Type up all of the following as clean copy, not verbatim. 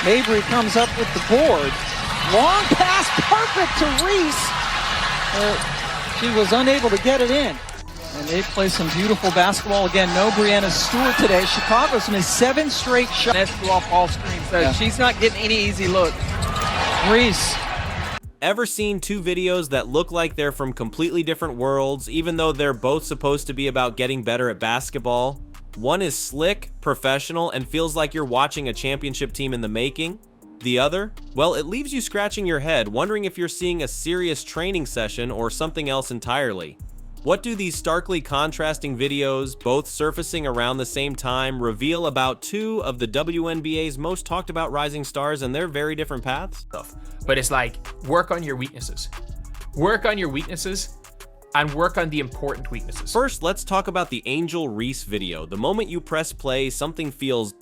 Mabry comes up with the board. Long pass, perfect to Reese. She was unable to get it in. And they play some beautiful basketball. Again, no Brianna Stewart today. Chicago's missed 7 straight shots. That's off all screen, so she's not getting any easy look. Reese. Ever seen two videos that look like they're from completely different worlds, even though they're both supposed to be about getting better at basketball? One is slick, professional, and feels like you're watching a championship team in the making. The other? Well, it leaves you scratching your head, wondering if you're seeing a serious training session or something else entirely. What do these starkly contrasting videos, both surfacing around the same time, reveal about two of the WNBA's most talked about rising stars and their very different paths? But it's like, work on your weaknesses. Work on your weaknesses and work on the important weaknesses. First, let's talk about the Angel Reese video. The moment you press play, something feels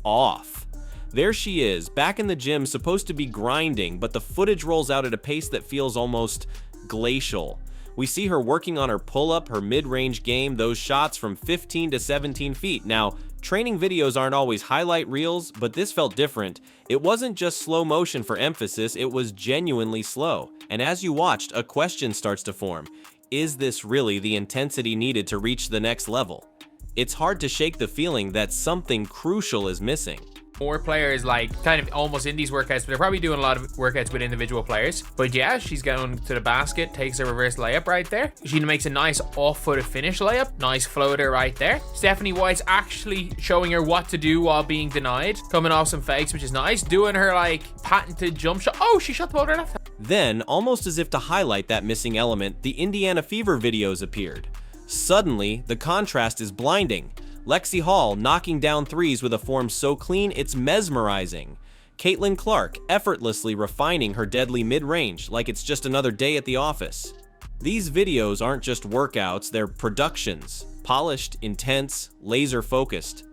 off. There she is, back in the gym, supposed to be grinding, but the footage rolls out at a pace that feels almost glacial. We see her working on her pull-up, her mid-range game, those shots from 15 to 17 feet. Now, training videos aren't always highlight reels, but this felt different. It wasn't just slow motion for emphasis, it was genuinely slow. And as you watched, a question starts to form. Is this really the intensity needed to reach the next level? It's hard to shake the feeling that something crucial is missing. More players like kind of almost in these workouts, but they're probably doing a lot of workouts with individual players. But yeah, she's going to the basket, takes a reverse layup right there. She makes a nice off-footed finish layup, nice floater right there. Stephanie White's actually showing her what to do while being denied, coming off some fakes, which is nice, doing her like patented jump shot. Oh, she shot the ball with her left hand. Then, almost as if to highlight that missing element, the Indiana Fever videos appeared. Suddenly, the contrast is blinding. Lexi Hall knocking down threes with a form so clean it's mesmerizing. Caitlin Clark effortlessly refining her deadly mid-range like it's just another day at the office. These videos aren't just workouts, they're productions. Polished, intense, laser-focused.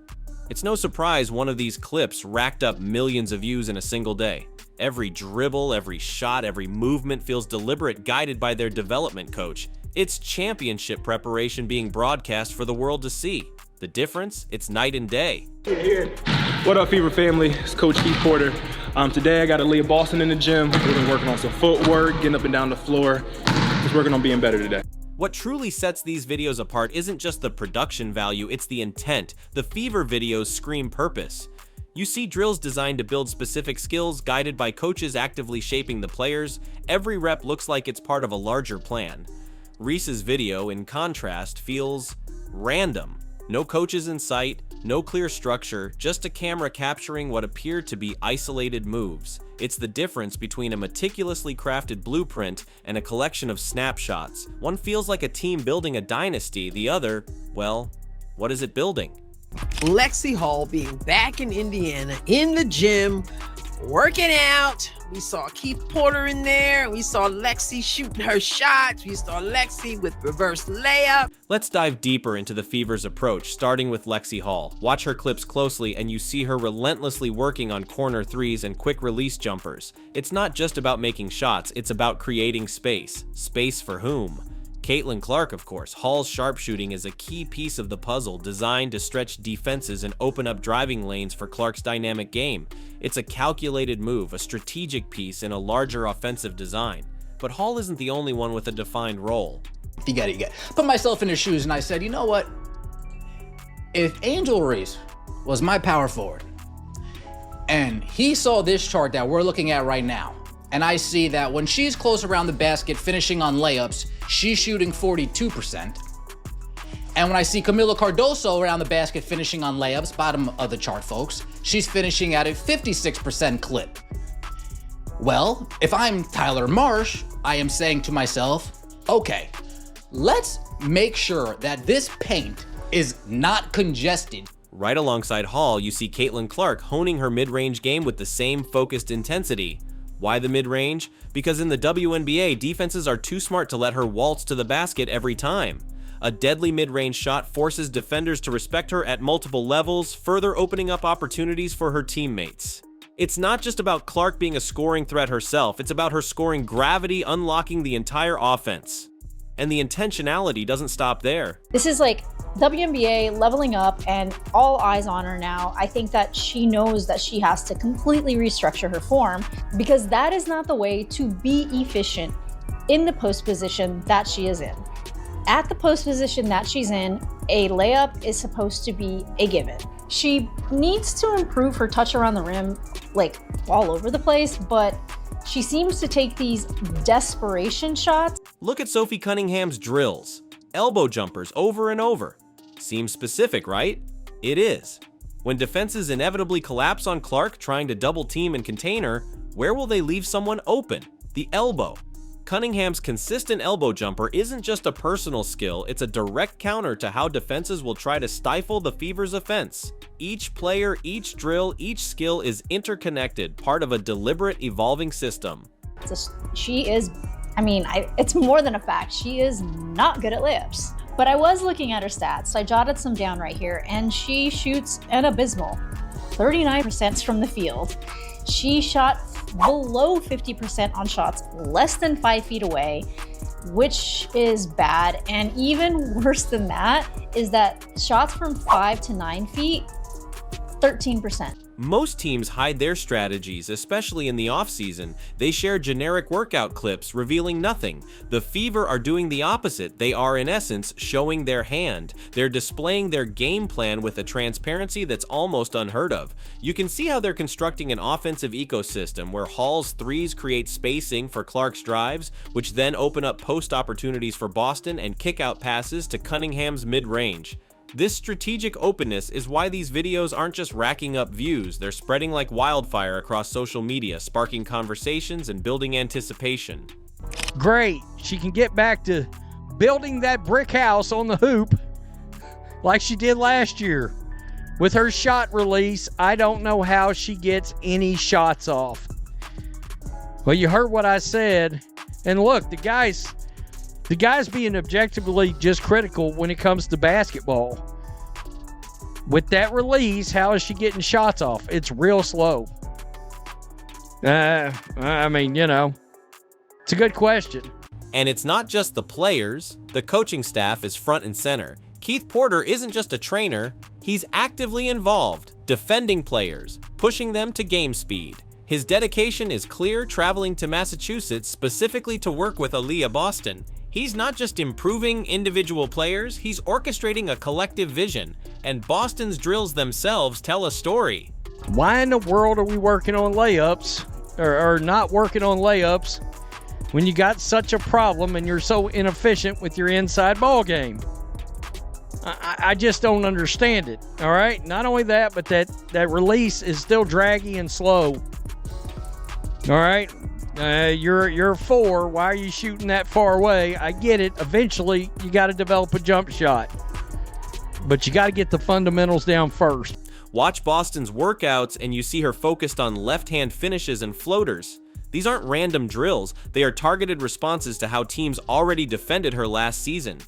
It's no surprise one of these clips racked up millions of views in a single day. Every dribble, every shot, every movement feels deliberate, guided by their development coach. It's championship preparation being broadcast for the world to see. The difference? It's night and day. What up, Fever family? It's Coach Keith Porter. Today I got Leah Boston in the gym. We've been working on some footwork, getting up and down the floor, just working on being better today. What truly sets these videos apart isn't just the production value, it's the intent. The Fever videos scream purpose. You see drills designed to build specific skills, guided by coaches actively shaping the players. Every rep looks like it's part of a larger plan. Reese's video, in contrast, feels random. No coaches in sight, no clear structure, just a camera capturing what appear to be isolated moves. It's the difference between a meticulously crafted blueprint and a collection of snapshots. One feels like a team building a dynasty, the other, well, what is it building? Lexi Hall being back in Indiana, in the gym, working out. We saw Keith Porter in there. We saw Lexi shooting her shots. We saw Lexi with reverse layup. Let's dive deeper into the Fever's approach, starting with Lexi Hall. Watch her clips closely and you see her relentlessly working on corner threes and quick release jumpers. It's not just about making shots, it's about creating space. Space for whom? Caitlin Clark, of course. Hall's sharpshooting is a key piece of the puzzle, designed to stretch defenses and open up driving lanes for Clark's dynamic game. It's a calculated move, a strategic piece in a larger offensive design. But Hall isn't the only one with a defined role. You got it. Put myself in his shoes and I said, you know what? If Angel Reese was my power forward and he saw this chart that we're looking at right now, and I see that when she's close around the basket finishing on layups, she's shooting 42%. And when I see Camila Cardoso around the basket finishing on layups, bottom of the chart, folks, she's finishing at a 56% clip. Well, if I'm Tyler Marsh, I am saying to myself, okay, let's make sure that this paint is not congested. Right alongside Hall, you see Caitlin Clark honing her mid-range game with the same focused intensity. Why the mid-range? Because in the WNBA, defenses are too smart to let her waltz to the basket every time. A deadly mid-range shot forces defenders to respect her at multiple levels, further opening up opportunities for her teammates. It's not just about Clark being a scoring threat herself, it's about her scoring gravity, unlocking the entire offense. And the intentionality doesn't stop there. This is like WNBA leveling up and all eyes on her now. I think that she knows that she has to completely restructure her form, because that is not the way to be efficient in the post position that she is in. At the post position that she's in, a layup is supposed to be a given. She needs to improve her touch around the rim, like all over the place, but she seems to take these desperation shots. Look at Sophie Cunningham's drills. Elbow jumpers over and over. Seems specific, right? It is. When defenses inevitably collapse on Clark trying to double team and contain her, where will they leave someone open? The elbow. Cunningham's consistent elbow jumper isn't just a personal skill, it's a direct counter to how defenses will try to stifle the Fever's offense. Each player, each drill, each skill is interconnected, part of a deliberate, evolving system. She is, it's more than a fact, she is not good at layups. But I was looking at her stats, so I jotted some down right here, and she shoots an abysmal 39% from the field. She shot below 50% on shots less than 5 feet away, which is bad. And even worse than that is that shots from 5 to 9 feet, 13%. Most teams hide their strategies, especially in the offseason. They share generic workout clips revealing nothing. The Fever are doing the opposite. They are, in essence, showing their hand. They're displaying their game plan with a transparency that's almost unheard of. You can see how they're constructing an offensive ecosystem where Hall's threes create spacing for Clark's drives, which then open up post opportunities for Boston and kick-out passes to Cunningham's mid-range. This strategic openness is why these videos aren't just racking up views, they're spreading like wildfire across social media, sparking conversations and building anticipation. Great, she can get back to building that brick house on the hoop like she did last year. With her shot release, I don't know how she gets any shots off. Well, you heard what I said, and look, the guy's being objectively just critical when it comes to basketball. With that release, how is she getting shots off? It's real slow. It's a good question. And it's not just the players, the coaching staff is front and center. Keith Porter isn't just a trainer, he's actively involved, defending players, pushing them to game speed. His dedication is clear, traveling to Massachusetts specifically to work with Aaliyah Boston. He's not just improving individual players, he's orchestrating a collective vision, and Boston's drills themselves tell a story. Why in the world are we working on layups, or not working on layups, when you got such a problem and you're so inefficient with your inside ball game? I just don't understand it, all right? Not only that, but that release is still draggy and slow. All right? You're a 4. Why are you shooting that far away? I get it. Eventually, you got to develop a jump shot. But you got to get the fundamentals down first. Watch Boston's workouts and you see her focused on left-hand finishes and floaters. These aren't random drills. They are targeted responses to how teams already defended her last season.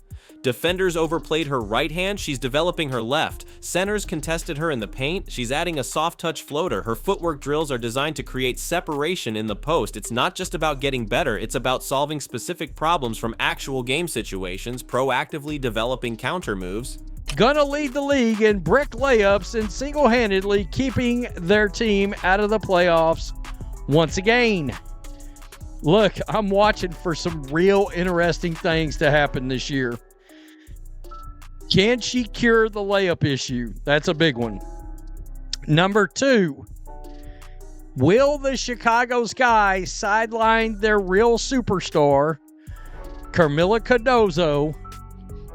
Defenders overplayed her right hand, she's developing her left. Centers contested her in the paint, she's adding a soft touch floater. Her footwork drills are designed to create separation in the post. It's not just about getting better, it's about solving specific problems from actual game situations, proactively developing counter moves. Gonna lead the league in brick layups and single-handedly keeping their team out of the playoffs once again. Look, I'm watching for some real interesting things to happen this year. Can she cure the layup issue? That's a big one. Number 2, will the Chicago Sky sideline their real superstar, Carmilla Cardozo,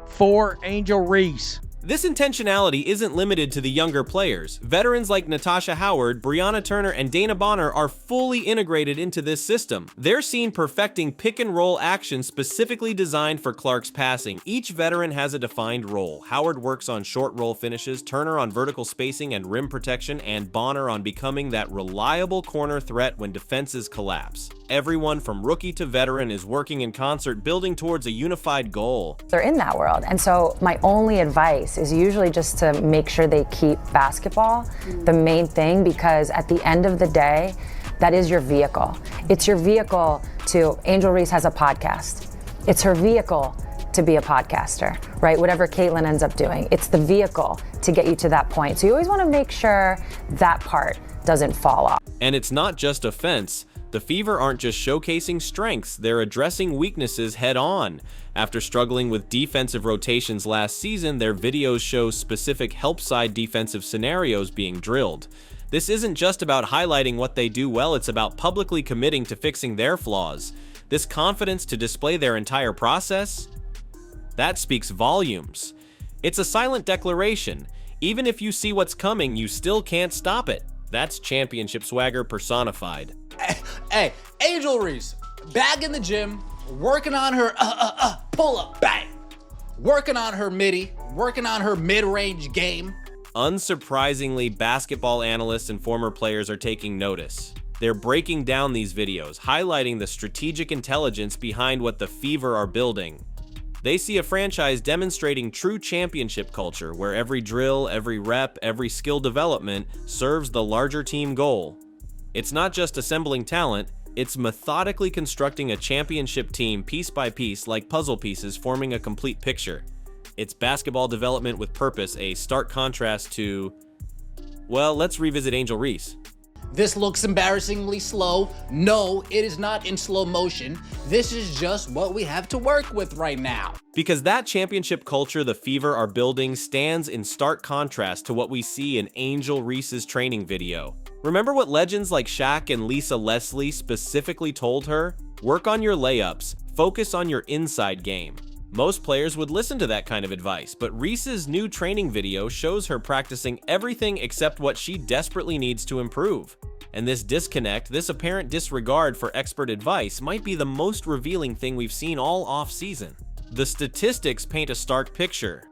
for Angel Reese? This intentionality isn't limited to the younger players. Veterans like Natasha Howard, Brianna Turner, and Dana Bonner are fully integrated into this system. They're seen perfecting pick-and-roll action specifically designed for Clark's passing. Each veteran has a defined role. Howard works on short roll finishes, Turner on vertical spacing and rim protection, and Bonner on becoming that reliable corner threat when defenses collapse. Everyone from rookie to veteran is working in concert, building towards a unified goal. They're in that world, and so my only advice is usually just to make sure they keep basketball the main thing, because at the end of the day, that is your vehicle. It's your vehicle to, Angel Reese has a podcast. It's her vehicle to be a podcaster, right? Whatever Caitlin ends up doing, it's the vehicle to get you to that point. So you always want to make sure that part doesn't fall off. And it's not just offense. The Fever aren't just showcasing strengths, they're addressing weaknesses head on. After struggling with defensive rotations last season, their videos show specific help side defensive scenarios being drilled. This isn't just about highlighting what they do well, it's about publicly committing to fixing their flaws. This confidence to display their entire process, that speaks volumes. It's a silent declaration. Even if you see what's coming, you still can't stop it. That's championship swagger personified. Hey, Angel Reese, back in the gym, working on her pull up, bang. Working on her midi, working on her mid-range game. Unsurprisingly, basketball analysts and former players are taking notice. They're breaking down these videos, highlighting the strategic intelligence behind what the Fever are building. They see a franchise demonstrating true championship culture, where every drill, every rep, every skill development serves the larger team goal. It's not just assembling talent, it's methodically constructing a championship team piece by piece like puzzle pieces forming a complete picture. It's basketball development with purpose, a stark contrast to, well, let's revisit Angel Reese. This looks embarrassingly slow. No, it is not in slow motion. This is just what we have to work with right now. Because that championship culture the Fever are building stands in stark contrast to what we see in Angel Reese's training video. Remember what legends like Shaq and Lisa Leslie specifically told her? Work on your layups, focus on your inside game. Most players would listen to that kind of advice, but Reese's new training video shows her practicing everything except what she desperately needs to improve. And this disconnect, this apparent disregard for expert advice, might be the most revealing thing we've seen all off-season. The statistics paint a stark picture.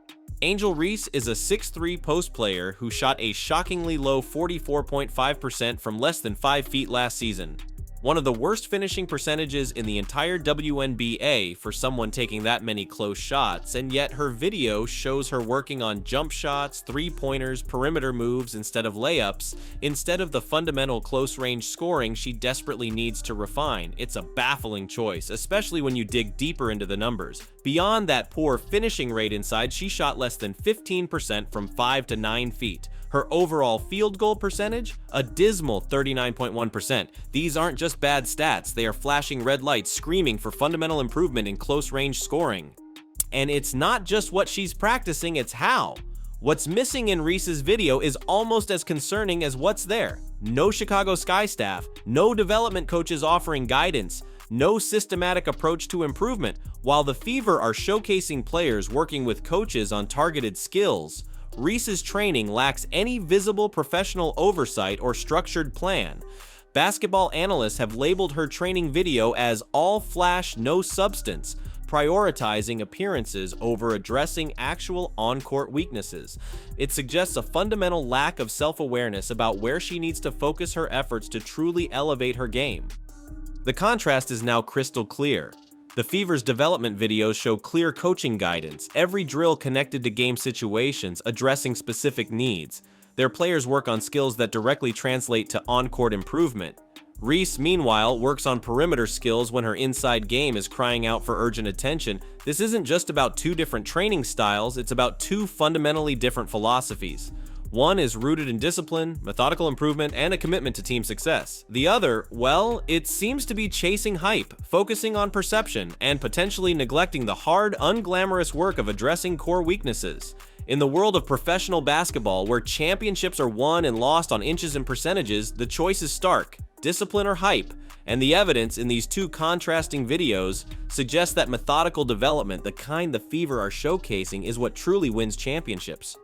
Angel Reese is a 6'3" post player who shot a shockingly low 44.5% from less than 5 feet last season. One of the worst finishing percentages in the entire WNBA for someone taking that many close shots, and yet her video shows her working on jump shots, three-pointers, perimeter moves instead of layups, instead of the fundamental close-range scoring she desperately needs to refine. It's a baffling choice, especially when you dig deeper into the numbers. Beyond that poor finishing rate inside, she shot less than 15% from 5 to 9 feet. Her overall field goal percentage? A dismal 39.1%. These aren't just bad stats, they are flashing red lights screaming for fundamental improvement in close-range scoring. And it's not just what she's practicing, it's how. What's missing in Reese's video is almost as concerning as what's there. No Chicago Sky staff, no development coaches offering guidance, no systematic approach to improvement, while the Fever are showcasing players working with coaches on targeted skills. Reese's training lacks any visible professional oversight or structured plan. Basketball analysts have labeled her training video as all flash, no substance, prioritizing appearances over addressing actual on-court weaknesses. It suggests a fundamental lack of self-awareness about where she needs to focus her efforts to truly elevate her game. The contrast is now crystal clear. The Fever's development videos show clear coaching guidance, every drill connected to game situations, addressing specific needs. Their players work on skills that directly translate to on-court improvement. Reese, meanwhile, works on perimeter skills when her inside game is crying out for urgent attention. This isn't just about two different training styles, it's about two fundamentally different philosophies. One is rooted in discipline, methodical improvement, and a commitment to team success. The other, well, it seems to be chasing hype, focusing on perception, and potentially neglecting the hard, unglamorous work of addressing core weaknesses. In the world of professional basketball, where championships are won and lost on inches and percentages, the choice is stark: discipline or hype. And the evidence in these two contrasting videos suggests that methodical development, the kind the Fever are showcasing, is what truly wins championships.